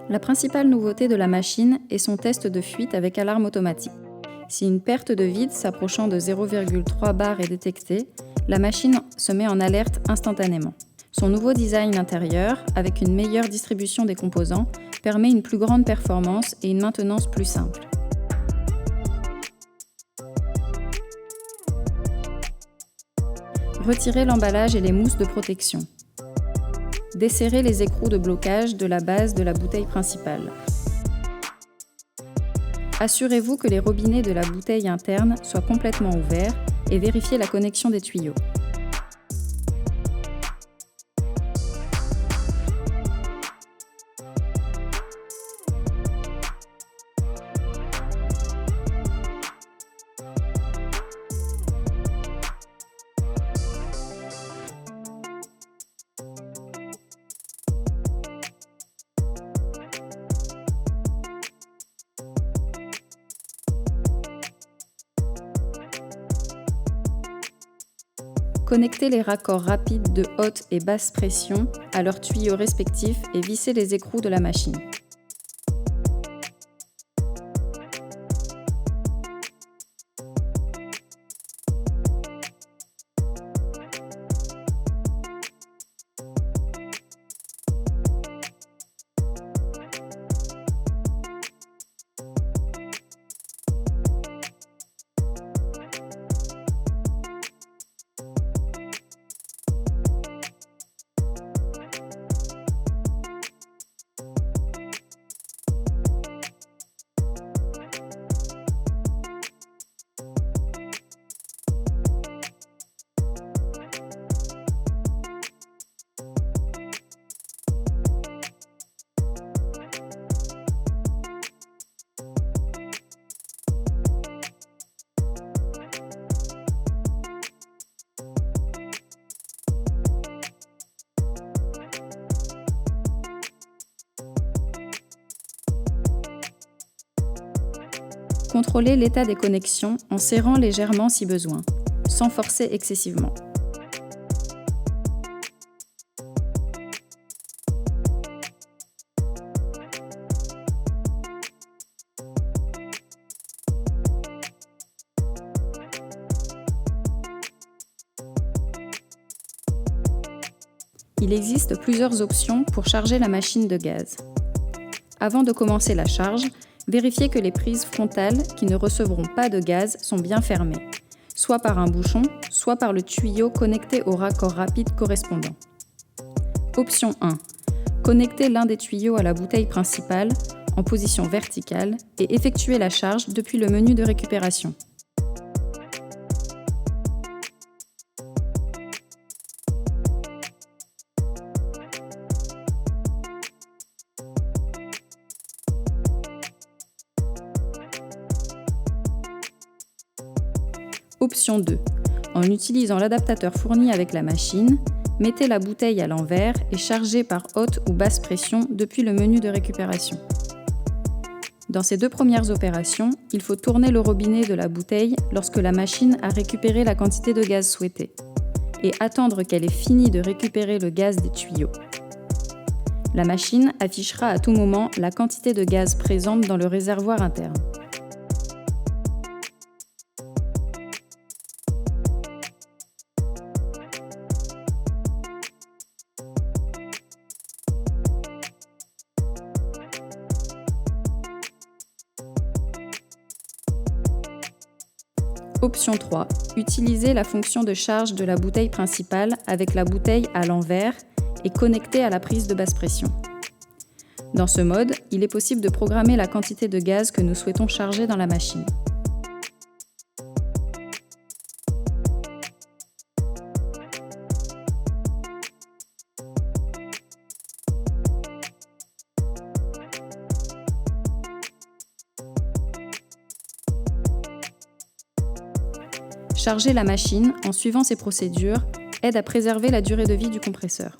La principale nouveauté de la machine est son test de fuite avec alarme automatique. Si une perte de vide s'approchant de 0,3 bar est détectée, la machine se met en alerte instantanément. Son nouveau design intérieur, avec une meilleure distribution des composants, permet une plus grande performance et une maintenance plus simple. Retirez l'emballage et les mousses de protection. Desserrez les écrous de blocage de la base de la bouteille principale. Assurez-vous que les robinets de la bouteille interne soient complètement ouverts et vérifiez la connexion des tuyaux. Connectez les raccords rapides de haute et basse pression à leurs tuyaux respectifs et vissez les écrous de la machine. Contrôlez l'état des connexions en serrant légèrement si besoin, sans forcer excessivement. Il existe plusieurs options pour charger la machine de gaz. Avant de commencer la charge, vérifiez que les prises frontales qui ne recevront pas de gaz sont bien fermées, soit par un bouchon, soit par le tuyau connecté au raccord rapide correspondant. Option 1. Connectez l'un des tuyaux à la bouteille principale en position verticale et effectuez la charge depuis le menu de récupération. Option 2. En utilisant l'adaptateur fourni avec la machine, mettez la bouteille à l'envers et chargez par haute ou basse pression depuis le menu de récupération. Dans ces deux premières opérations, il faut tourner le robinet de la bouteille lorsque la machine a récupéré la quantité de gaz souhaitée et attendre qu'elle ait fini de récupérer le gaz des tuyaux. La machine affichera à tout moment la quantité de gaz présente dans le réservoir interne. Option 3. Utilisez la fonction de charge de la bouteille principale avec la bouteille à l'envers et connectée à la prise de basse pression. Dans ce mode, il est possible de programmer la quantité de gaz que nous souhaitons charger dans la machine. Charger la machine en suivant ces procédures aide à préserver la durée de vie du compresseur.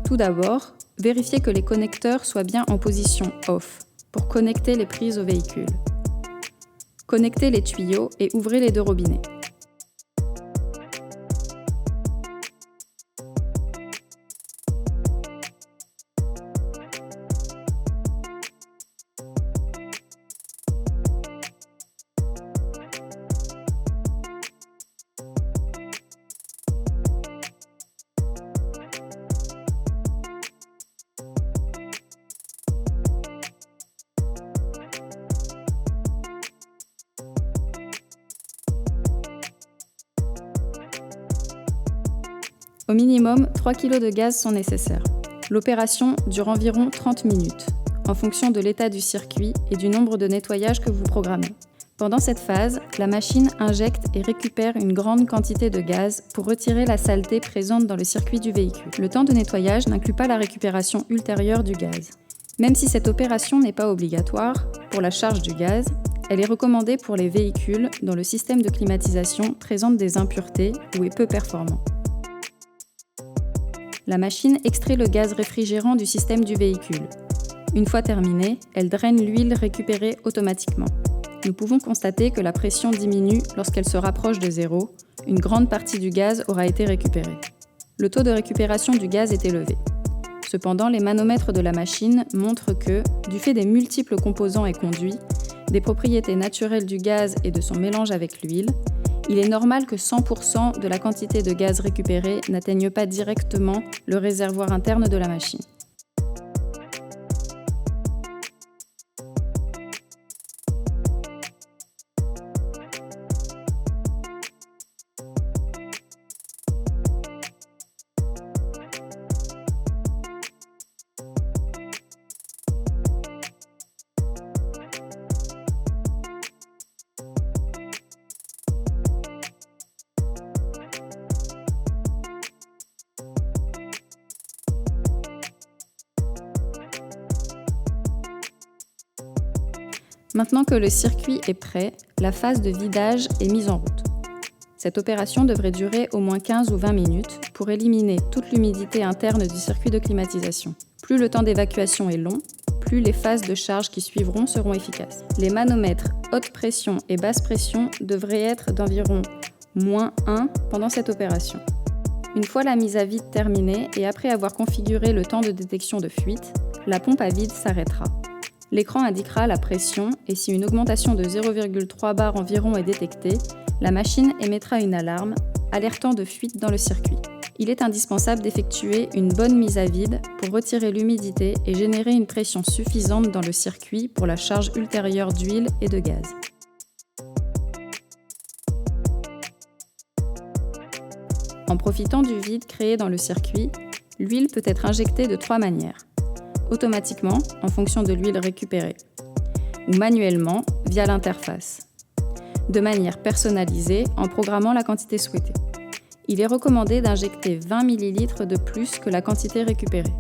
Tout d'abord, vérifiez que les connecteurs soient bien en position off pour connecter les prises au véhicule. Connectez les tuyaux et ouvrez les deux robinets. Au minimum, 3 kg de gaz sont nécessaires. L'opération dure environ 30 minutes, en fonction de l'état du circuit et du nombre de nettoyages que vous programmez. Pendant cette phase, la machine injecte et récupère une grande quantité de gaz pour retirer la saleté présente dans le circuit du véhicule. Le temps de nettoyage n'inclut pas la récupération ultérieure du gaz. Même si cette opération n'est pas obligatoire, pour la charge du gaz, elle est recommandée pour les véhicules dont le système de climatisation présente des impuretés ou est peu performant. La machine extrait le gaz réfrigérant du système du véhicule. Une fois terminée, elle draine l'huile récupérée automatiquement. Nous pouvons constater que la pression diminue lorsqu'elle se rapproche de zéro. Une grande partie du gaz aura été récupérée. Le taux de récupération du gaz est élevé. Cependant, les manomètres de la machine montrent que, du fait des multiples composants et conduits, des propriétés naturelles du gaz et de son mélange avec l'huile, il est normal que 100% de la quantité de gaz récupérée n'atteigne pas directement le réservoir interne de la machine. Maintenant que le circuit est prêt, la phase de vidage est mise en route. Cette opération devrait durer au moins 15 ou 20 minutes pour éliminer toute l'humidité interne du circuit de climatisation. Plus le temps d'évacuation est long, plus les phases de charge qui suivront seront efficaces. Les manomètres haute pression et basse pression devraient être d'environ -1 pendant cette opération. Une fois la mise à vide terminée et après avoir configuré le temps de détection de fuite, la pompe à vide s'arrêtera. L'écran indiquera la pression et si une augmentation de 0,3 bar environ est détectée, la machine émettra une alarme, alertant de fuite dans le circuit. Il est indispensable d'effectuer une bonne mise à vide pour retirer l'humidité et générer une pression suffisante dans le circuit pour la charge ultérieure d'huile et de gaz. En profitant du vide créé dans le circuit, l'huile peut être injectée de 3 manières. Automatiquement, en fonction de l'huile récupérée, ou manuellement, via l'interface. De manière personnalisée, en programmant la quantité souhaitée. Il est recommandé d'injecter 20 ml de plus que la quantité récupérée.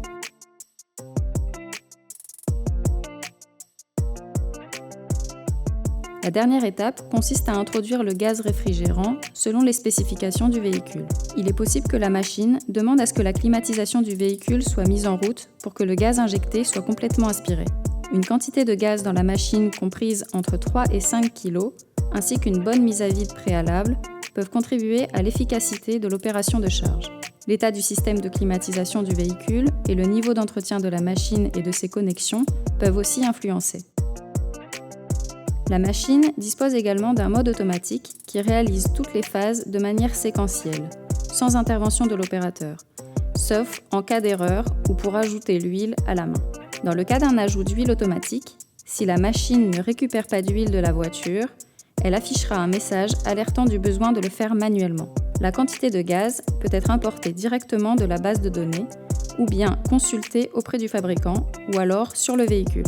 La dernière étape consiste à introduire le gaz réfrigérant selon les spécifications du véhicule. Il est possible que la machine demande à ce que la climatisation du véhicule soit mise en route pour que le gaz injecté soit complètement aspiré. Une quantité de gaz dans la machine comprise entre 3 et 5 kg, ainsi qu'une bonne mise à vide préalable, peuvent contribuer à l'efficacité de l'opération de charge. L'état du système de climatisation du véhicule et le niveau d'entretien de la machine et de ses connexions peuvent aussi influencer. La machine dispose également d'un mode automatique qui réalise toutes les phases de manière séquentielle, sans intervention de l'opérateur, sauf en cas d'erreur ou pour ajouter l'huile à la main. Dans le cas d'un ajout d'huile automatique, si la machine ne récupère pas d'huile de la voiture, elle affichera un message alertant du besoin de le faire manuellement. La quantité de gaz peut être importée directement de la base de données ou bien consultée auprès du fabricant ou alors sur le véhicule.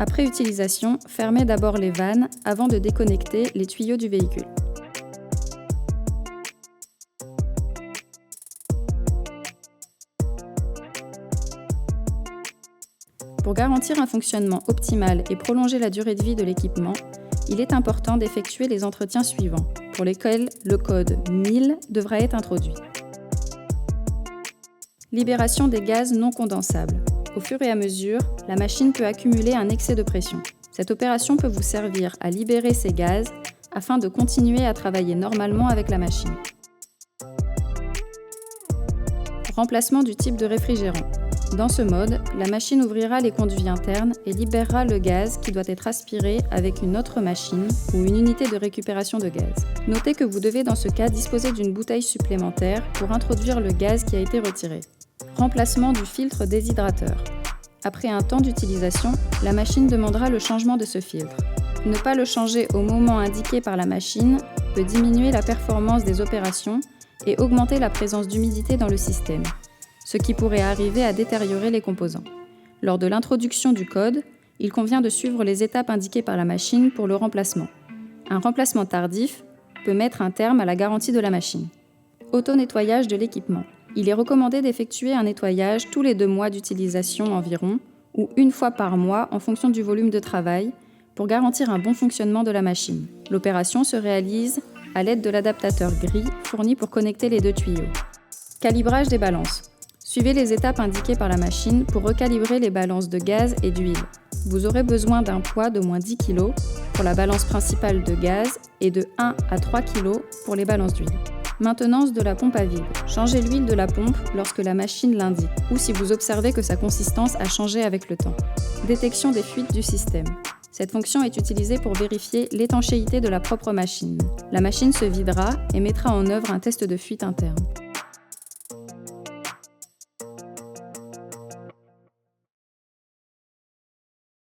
Après utilisation, fermez d'abord les vannes avant de déconnecter les tuyaux du véhicule. Pour garantir un fonctionnement optimal et prolonger la durée de vie de l'équipement, il est important d'effectuer les entretiens suivants, pour lesquels le code 1000 devra être introduit. Libération des gaz non condensables. Au fur et à mesure, la machine peut accumuler un excès de pression. Cette opération peut vous servir à libérer ces gaz afin de continuer à travailler normalement avec la machine. Remplacement du type de réfrigérant. Dans ce mode, la machine ouvrira les conduits internes et libérera le gaz qui doit être aspiré avec une autre machine ou une unité de récupération de gaz. Notez que vous devez dans ce cas disposer d'une bouteille supplémentaire pour introduire le gaz qui a été retiré. Remplacement du filtre déshydrateur. Après un temps d'utilisation, la machine demandera le changement de ce filtre. Ne pas le changer au moment indiqué par la machine peut diminuer la performance des opérations et augmenter la présence d'humidité dans le système, ce qui pourrait arriver à détériorer les composants. Lors de l'introduction du code, il convient de suivre les étapes indiquées par la machine pour le remplacement. Un remplacement tardif peut mettre un terme à la garantie de la machine. Auto-nettoyage de l'équipement. Il est recommandé d'effectuer un nettoyage tous les 2 mois d'utilisation environ, ou 1 fois par mois en fonction du volume de travail, pour garantir un bon fonctionnement de la machine. L'opération se réalise à l'aide de l'adaptateur gris fourni pour connecter les 2 tuyaux. Calibrage des balances. Suivez les étapes indiquées par la machine pour recalibrer les balances de gaz et d'huile. Vous aurez besoin d'un poids d'au moins 10 kg pour la balance principale de gaz et de 1 à 3 kg pour les balances d'huile. Maintenance de la pompe à vide. Changez l'huile de la pompe lorsque la machine l'indique ou si vous observez que sa consistance a changé avec le temps. Détection des fuites du système. Cette fonction est utilisée pour vérifier l'étanchéité de la propre machine. La machine se videra et mettra en œuvre un test de fuite interne.